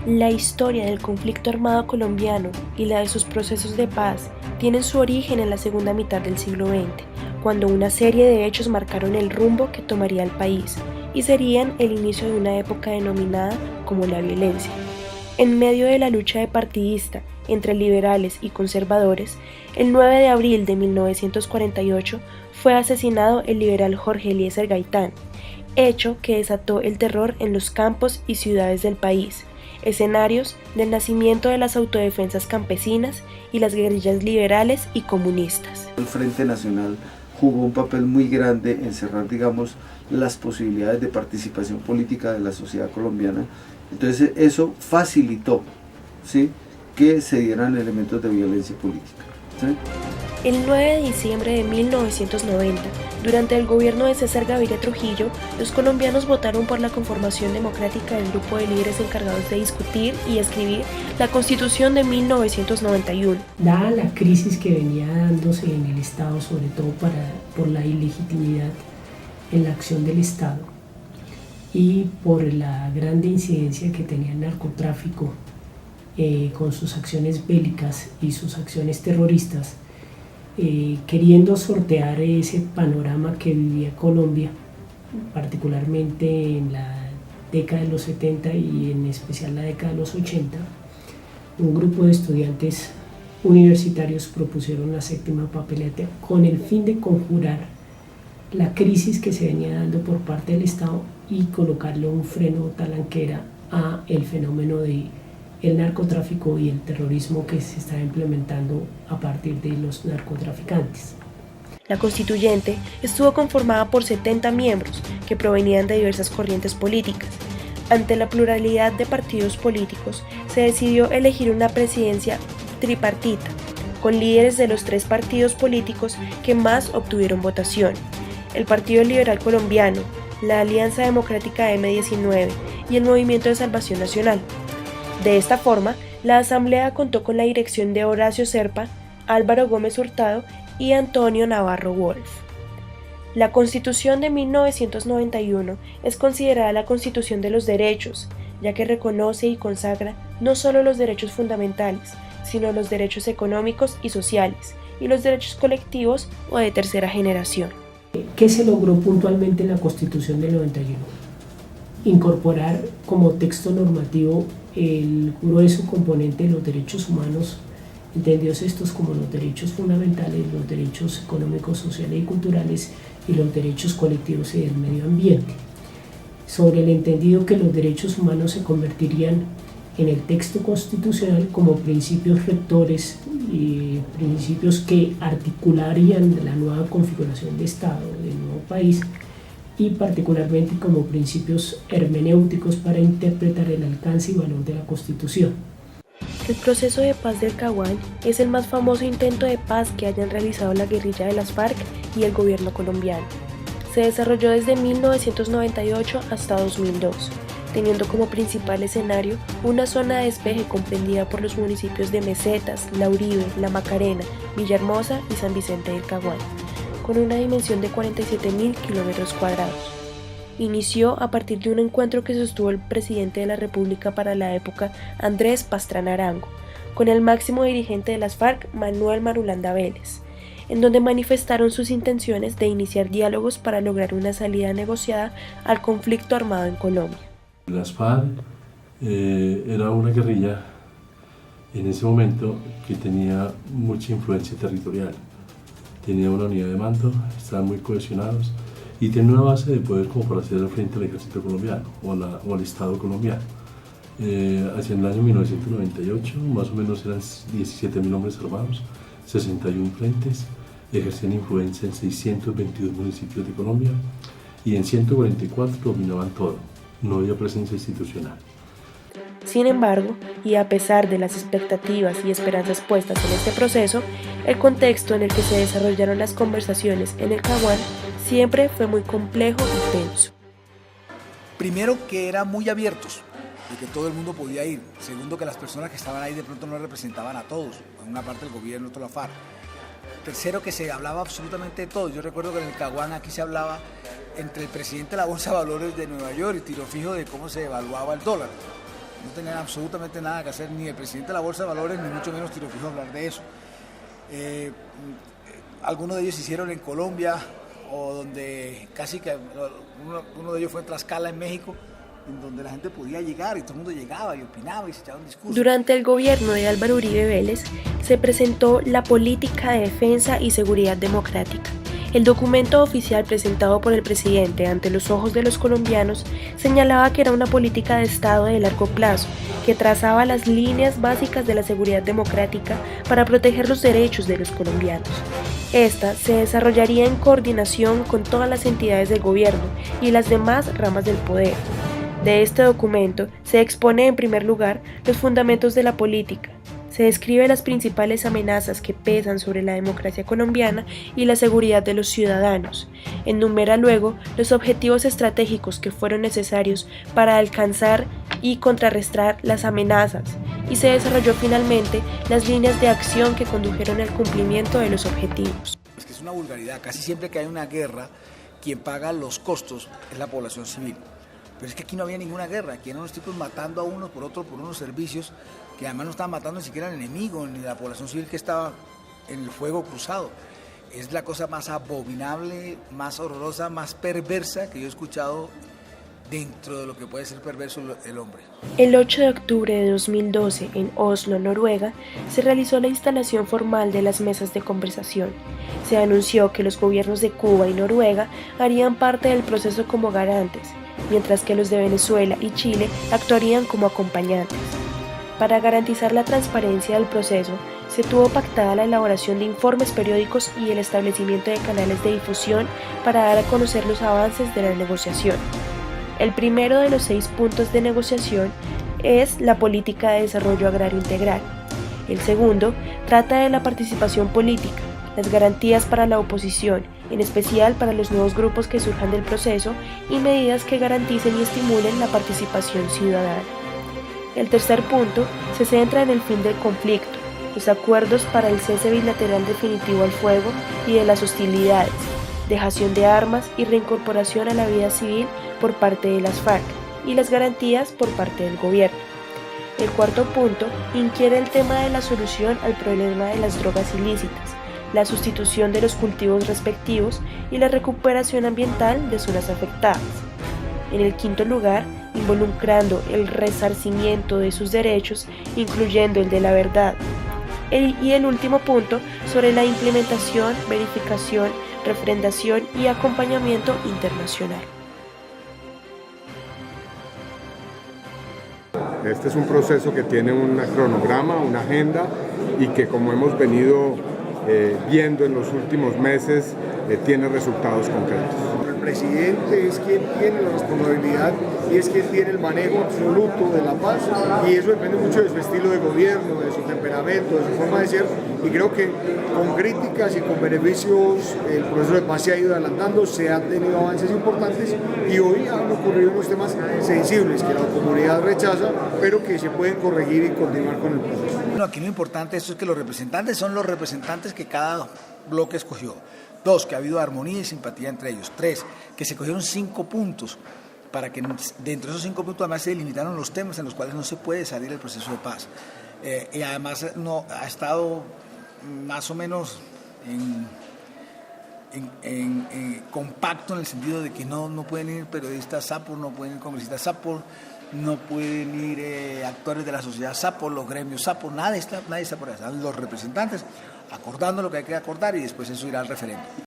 La historia del conflicto armado colombiano y la de sus procesos de paz tienen su origen en la segunda mitad del siglo XX, cuando una serie de hechos marcaron el rumbo que tomaría el país y serían el inicio de una época denominada como la violencia. En medio de la lucha de partidista entre liberales y conservadores, el 9 de abril de 1948 fue asesinado el liberal Jorge Eliezer Gaitán, hecho que desató el terror en los campos y ciudades del país, escenarios del nacimiento de las autodefensas campesinas y las guerrillas liberales y comunistas. El Frente Nacional jugó un papel muy grande en cerrar, digamos, las posibilidades de participación política de la sociedad colombiana. Entonces eso facilitó, ¿sí?, que se dieran elementos de violencia política, ¿sí? El 9 de diciembre de 1990, durante el gobierno de César Gaviria Trujillo, los colombianos votaron por la conformación democrática del grupo de líderes encargados de discutir y escribir la Constitución de 1991. Dada la crisis que venía dándose en el Estado, sobre todo por la ilegitimidad en la acción del Estado y por la grande incidencia que tenía el narcotráfico con sus acciones bélicas y sus acciones terroristas, queriendo sortear ese panorama que vivía Colombia, particularmente en la década de los 70 y en especial la década de los 80, un grupo de estudiantes universitarios propusieron la séptima papeleta con el fin de conjurar la crisis que se venía dando por parte del Estado y colocarle un freno talanquera a el fenómeno de el narcotráfico y el terrorismo que se está implementando a partir de los narcotraficantes. La constituyente estuvo conformada por 70 miembros que provenían de diversas corrientes políticas. Ante la pluralidad de partidos políticos, se decidió elegir una presidencia tripartita, con líderes de los tres partidos políticos que más obtuvieron votación: el Partido Liberal Colombiano, la Alianza Democrática M19 y el Movimiento de Salvación Nacional. De esta forma, la Asamblea contó con la dirección de Horacio Serpa, Álvaro Gómez Hurtado y Antonio Navarro Wolf. La Constitución de 1991 es considerada la Constitución de los derechos, ya que reconoce y consagra no solo los derechos fundamentales, sino los derechos económicos y sociales, y los derechos colectivos o de tercera generación. ¿Qué se logró puntualmente en la Constitución del 91? Incorporar como texto normativo el grueso componente de los derechos humanos, entendidos estos como los derechos fundamentales, los derechos económicos, sociales y culturales y los derechos colectivos y del medio ambiente, sobre el entendido que los derechos humanos se convertirían en el texto constitucional como principios rectores y principios que articularían la nueva configuración de Estado del nuevo país, y particularmente como principios hermenéuticos para interpretar el alcance y valor de la Constitución. El proceso de paz del Caguán es el más famoso intento de paz que hayan realizado la guerrilla de las FARC y el gobierno colombiano. Se desarrolló desde 1998 hasta 2002, teniendo como principal escenario una zona de despeje comprendida por los municipios de Mesetas, La Uribe, La Macarena, Villahermosa y San Vicente del Caguán, con una dimensión de 47.000 kilómetros cuadrados. Inició a partir de un encuentro que sostuvo el presidente de la República para la época, Andrés Pastrana Arango, con el máximo dirigente de las FARC, Manuel Marulanda Vélez, en donde manifestaron sus intenciones de iniciar diálogos para lograr una salida negociada al conflicto armado en Colombia. Las FARC era una guerrilla en ese momento que tenía mucha influencia territorial. Tenía una unidad de mando, estaban muy cohesionados y tenía una base de poder como para hacer frente al ejército colombiano o al Estado colombiano. Hacia el año 1998, más o menos eran 17.000 hombres armados, 61 frentes, ejercían influencia en 622 municipios de Colombia y en 144 dominaban todo, no había presencia institucional. Sin embargo, y a pesar de las expectativas y esperanzas puestas en este proceso, el contexto en el que se desarrollaron las conversaciones en el Caguán siempre fue muy complejo y tenso. Primero, que eran muy abiertos, de que todo el mundo podía ir. Segundo, que las personas que estaban ahí de pronto no representaban a todos, una parte del gobierno, otra la FARC. Tercero, que se hablaba absolutamente de todo. Yo recuerdo que en el Caguán aquí se hablaba entre el presidente de la Bolsa de Valores de Nueva York y Tiro Fijo de cómo se evaluaba el dólar. no tenían absolutamente nada que hacer, ni el presidente de la Bolsa de Valores, ni mucho menos Tiro Fijo hablar de eso. Algunos de ellos se hicieron en Colombia, o donde casi que uno de ellos fue en Tlaxcala, en México, en donde la gente podía llegar y todo el mundo llegaba y opinaba y se echaba un discurso. Durante el gobierno de Álvaro Uribe Vélez se presentó la Política de Defensa y Seguridad Democrática. El documento oficial presentado por el presidente ante los ojos de los colombianos señalaba que era una política de Estado de largo plazo, que trazaba las líneas básicas de la seguridad democrática para proteger los derechos de los colombianos. Esta se desarrollaría en coordinación con todas las entidades del gobierno y las demás ramas del poder. De este documento se expone en primer lugar los fundamentos de la política. Se describe las principales amenazas que pesan sobre la democracia colombiana y la seguridad de los ciudadanos. Enumera luego los objetivos estratégicos que fueron necesarios para alcanzar y contrarrestar las amenazas, y se desarrolló finalmente las líneas de acción que condujeron al cumplimiento de los objetivos. Es que es una vulgaridad, casi siempre que hay una guerra, quien paga los costos es la población civil. Pero es que aquí no había ninguna guerra, aquí eran los tipos matando a unos por otros por unos servicios que además no estaban matando ni siquiera al enemigo, ni la población civil que estaba en el fuego cruzado. Es la cosa más abominable, más horrorosa, más perversa que yo he escuchado dentro de lo que puede ser perverso el hombre. El 8 de octubre de 2012, en Oslo, Noruega, se realizó la instalación formal de las mesas de conversación. Se anunció que los gobiernos de Cuba y Noruega harían parte del proceso como garantes, mientras que los de Venezuela y Chile actuarían como acompañantes. Para garantizar la transparencia del proceso, se tuvo pactada la elaboración de informes periódicos y el establecimiento de canales de difusión para dar a conocer los avances de la negociación. El primero de los 6 puntos de negociación es la política de desarrollo agrario integral. El segundo trata de la participación política, las garantías para la oposición, en especial para los nuevos grupos que surjan del proceso, y medidas que garanticen y estimulen la participación ciudadana. El tercer punto se centra en el fin del conflicto, los acuerdos para el cese bilateral definitivo al fuego y de las hostilidades, dejación de armas y reincorporación a la vida civil por parte de las FARC y las garantías por parte del gobierno. El cuarto punto inquiere el tema de la solución al problema de las drogas ilícitas, la sustitución de los cultivos respectivos y la recuperación ambiental de zonas afectadas. En el quinto lugar, involucrando el resarcimiento de sus derechos, incluyendo el de la verdad. Y el último punto, sobre la implementación, verificación, refrendación y acompañamiento internacional. Este es un proceso que tiene un cronograma, una agenda, y que, como hemos venido viendo en los últimos meses, tiene resultados concretos. El presidente es quien tiene la responsabilidad y es quien tiene el manejo absoluto de la paz, y eso depende mucho de su estilo de gobierno, de su temperamento, de su forma de ser, y creo que con críticas y con beneficios el proceso de paz se ha ido adelantando, se han tenido avances importantes y hoy han ocurrido unos temas sensibles que la comunidad rechaza, pero que se pueden corregir y continuar con el proceso. Bueno, aquí lo importante es que los representantes son los representantes que cada bloque escogió. 2, que ha habido armonía y simpatía entre ellos. 3, que se cogieron 5 puntos para que dentro de esos 5 puntos además se delimitaron los temas en los cuales no se puede salir el proceso de paz. Y además no ha estado más o menos compacto en el sentido de que no pueden ir periodistas sapos, no pueden ir congresistas sapos, no pueden ir actores de la sociedad sapos, los gremios sapos, nadie está por ahí. Están los representantes acordando lo que hay que acordar y después eso irá al referéndum.